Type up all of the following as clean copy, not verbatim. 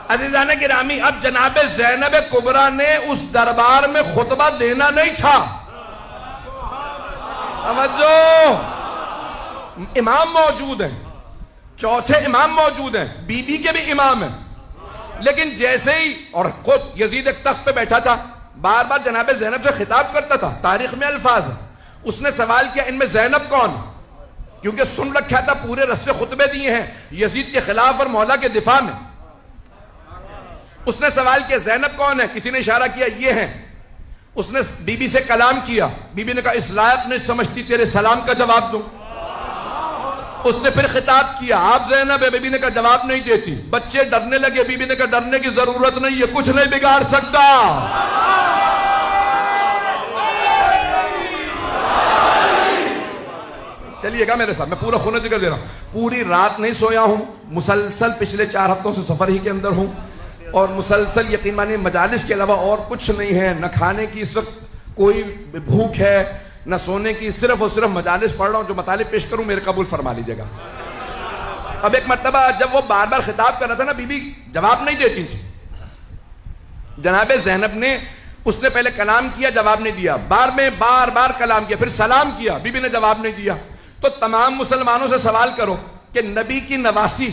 अज़ीज़ान गिरामी, अब जनाब ज़ैनब कुबरा ने उस दरबार में खुतबा देना नहीं था। समझो, इमाम मौजूद हैं, चौथे इमाम मौजूद हैं, बीबी के भी इमाम हैं, लेकिन जैसे ही, और खुद यजीद एक तख्त पे बैठा था, बार बार जनाब ज़ैनब से खिताब करता था, तारीख में अल्फाज है। उसने सवाल किया इनमें ज़ैनब कौन, क्योंकि सुन रखा था पूरे रस्से खुतबे दिए हैं यजीद के खिलाफ और मौला के दिफा में। उसने सवाल किया ज़ैनब कौन है, किसी ने इशारा किया ये है। उसने बीबी से कलाम किया, बीबी ने कहा इस लायक नहीं समझती तेरे सलाम का जवाब दूं। उसने फिर खिताब किया आप ज़ैनब है, बीबी ने कहा जवाब नहीं देती। बच्चे डरने लगे, बीबी ने कहा डरने की जरूरत नहीं है, कुछ नहीं बिगाड़ सकता। चलिएगा मेरे साथ, मैं पूरा खून जिक्र दे रहा हूं। पूरी रात नहीं सोया हूं, मुसलसल पिछले 4 हफ्तों से सफर ही के अंदर हूं, और मुसलसल यकीन मानिए मजालिस के अलावा और कुछ नहीं है। न खाने की इस वक्त कोई भूख है, न सोने की, सिर्फ और सिर्फ मजालिस पढ़ रहा हूं। जो मतालिब पेश करूं मेरे कबूल फरमा लीजिएगा। अब एक मरतबा जब वो बार बार खिताब कर रहा था ना, बीबी जवाब नहीं देती थी। जनाब ज़ैनब ने, उसने पहले कलाम किया, जवाब नहीं दिया, बार बार कलाम किया, फिर सलाम किया, बीबी ने जवाब नहीं दिया। तो तमाम मुसलमानों से सवाल करो कि नबी की नवासी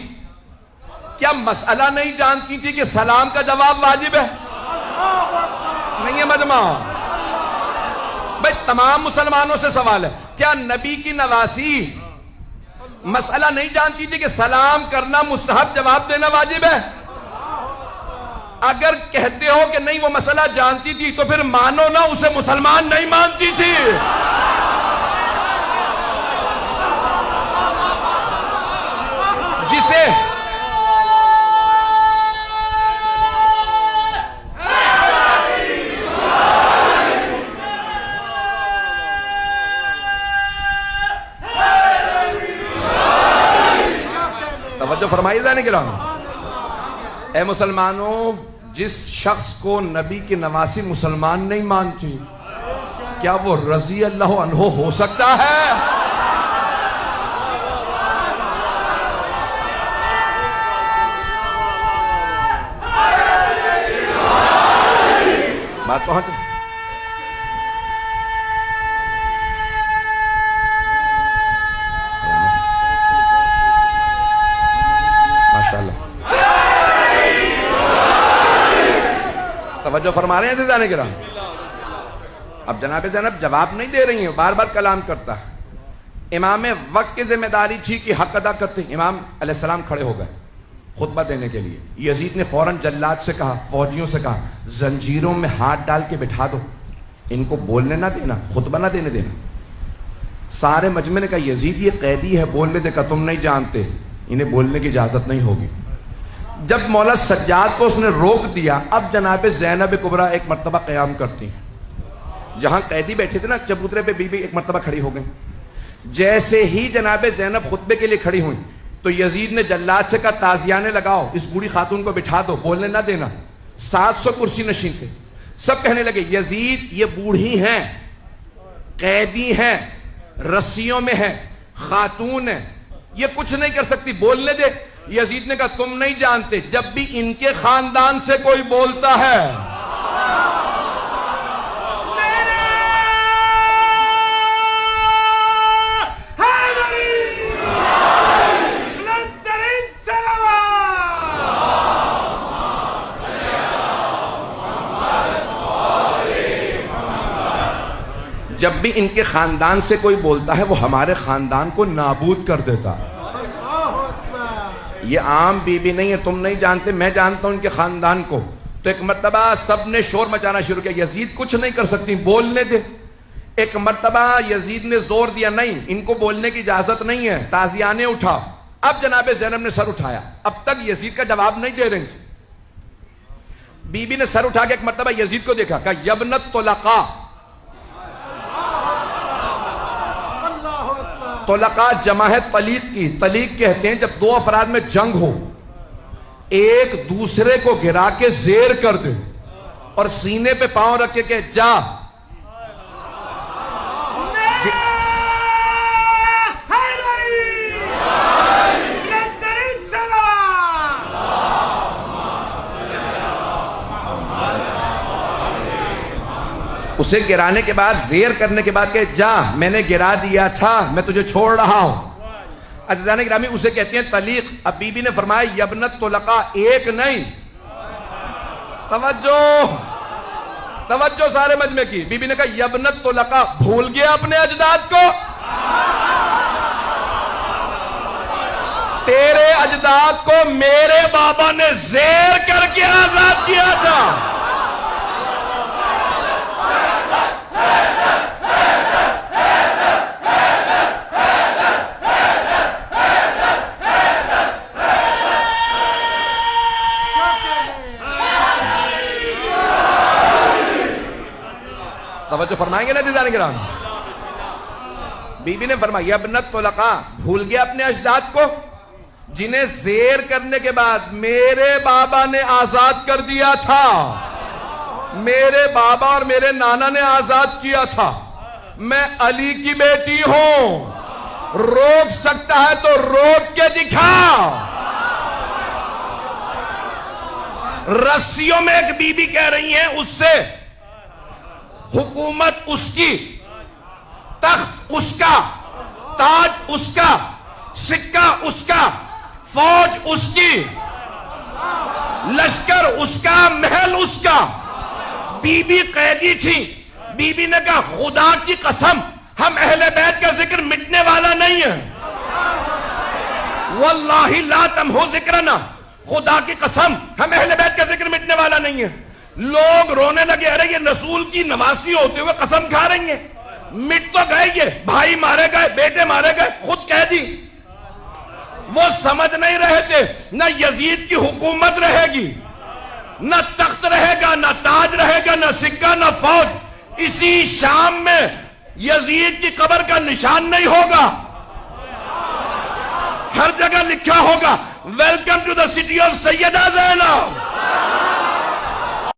क्या मसला नहीं जानती थी कि सलाम का जवाब वाजिब है? नहीं है मजमा भाई, तमाम मुसलमानों से सवाल है, क्या नबी की नवासी मसला नहीं जानती थी कि सलाम करना मुस्तहब, जवाब देना वाजिब है? अगर कहते हो कि नहीं वो मसला जानती थी, तो फिर मानो ना उसे मुसलमान नहीं मानती थी। जिसे तवज्जो फरमाई जाने के लिए, ए मुसलमानों, जिस शख्स को नबी की नवासी मुसलमान नहीं मानती, क्या वो रजी अल्लाह अन्हु हो सकता है? बात पहुंच माशाअल्लाह, तवज्जो फरमा रहे हैं जाने के राम। अब जनाब ज़ैनब जवाब नहीं दे रही है, बार बार कलाम करता है। इमाम वक्त की जिम्मेदारी थी कि हक अदा करते। इमाम अलैहिस्सलाम खड़े हो गए खुतबा देने के लिए। यजीद ने फौरन जल्लाद से कहा, फौजियों से कहा, जंजीरों में हाथ डाल के बिठा दो, इनको बोलने ना देना, खुतबा ना देने देना। सारे मजमे ने कहा यजीद ये कैदी है, बोलने दे। का तुम नहीं जानते, इन्हें बोलने की इजाजत नहीं होगी। जब मौला सज्जाद को उसने रोक दिया, अब जनाब ज़ैनब कुबरा एक मरतबा क़याम करती हैं। जहां कैदी बैठे थे ना चबूतरे पे, बीबी एक मरतबा खड़ी हो गई। जैसे ही जनाब ज़ैनब खुतबे के लिए खड़ी हुई, तो यजीद ने जल्लाद से कहा ताजियाने लगाओ, इस बूढ़ी खातून को बिठा दो, बोलने ना देना। 700 कुर्सी नशीन थे। सब कहने लगे यजीद ये बूढ़ी हैं, कैदी हैं, रस्सियों में है, खातून है, ये कुछ नहीं कर सकती, बोलने दे। यजीद ने कहा तुम नहीं जानते, जब भी इनके खानदान से कोई बोलता है, जब भी इनके खानदान से कोई बोलता है, वो हमारे खानदान को नाबूद कर देता है। ये आम बीबी नहीं है, तुम नहीं जानते, मैं जानता हूं इनके खानदान को। तो एक मर्तबा सब ने शोर मचाना शुरू किया, यजीद कुछ नहीं कर सकती, बोलने दे। एक मर्तबा यजीद ने जोर दिया, नहीं इनको बोलने की इजाजत नहीं है, ताजियाने उठाओ। अब जनाब ज़ैनब ने सर उठाया, अब तक यजीद का जवाब नहीं दे रही थी। बीबी ने सर उठा के एक मर्तबा यजीद को देखा, कहा यबनत तुलका। तुलका जमा है तलीक की। तलीक कहते हैं जब दो अफराद में जंग हो, एक दूसरे को गिरा के जेर कर दे और सीने पे पांव रख के जा। उसे गिराने के बाद, जेर करने के बाद के जा मैंने गिरा दिया था, मैं तुझे छोड़ रहा हूं। अज़ीज़ान गिरामी, उसे कहते हैं तलीक। अब बीबी ने फरमाया यबनत तुलका, एक नहीं, तवज्जो तवज्जो सारे मजमे की। बीबी ने कहा यबनत तुलका, भूल गया अपने अजदाद को? तेरे अजदाद को मेरे बाबा ने जेर करके आजाद किया था। तवज्जो फरमाएंगे ना अज़ीज़ान किराम? बीबी ने फरमाया यबनत तुलका, भूल गया अपने अजदाद को जिन्हें जेर करने के बाद मेरे बाबा ने आजाद कर दिया था। मेरे बाबा और मेरे नाना ने आजाद किया था। मैं अली की बेटी हूं, रोक सकता है तो रोक के दिखा। रस्सियों में एक बीबी कह रही है उससे, हुकूमत उसकी, तख्त उसका, ताज उसका, सिक्का उसका, फौज उसकी, लश्कर उसका, महल उसका। बीबी कैदी थी। बीबी ने कहा खुदा की कसम, हम अहले बैत का जिक्र मिटने वाला नहीं है। वल्लाहि ला तमहु जिक्रना, खुदा की कसम हम अहले बैत का जिक्र मिटने वाला नहीं है। लोग रोने लगे, अरे ये रसूल की नवासी होते हुए कसम खा रही है। मिट तो गए, ये भाई मारे गए, बेटे मारे गए, खुद कैदी। वो समझ नहीं रहे थे न यजीद की हुकूमत रहेगी, न तख्त रहेगा, न ताज रहेगा, न सिक्का, न फौज। इसी शाम में यजीद की कब्र का निशान नहीं होगा। हर जगह लिखा होगा welcome to the city of Sayyida Zainab.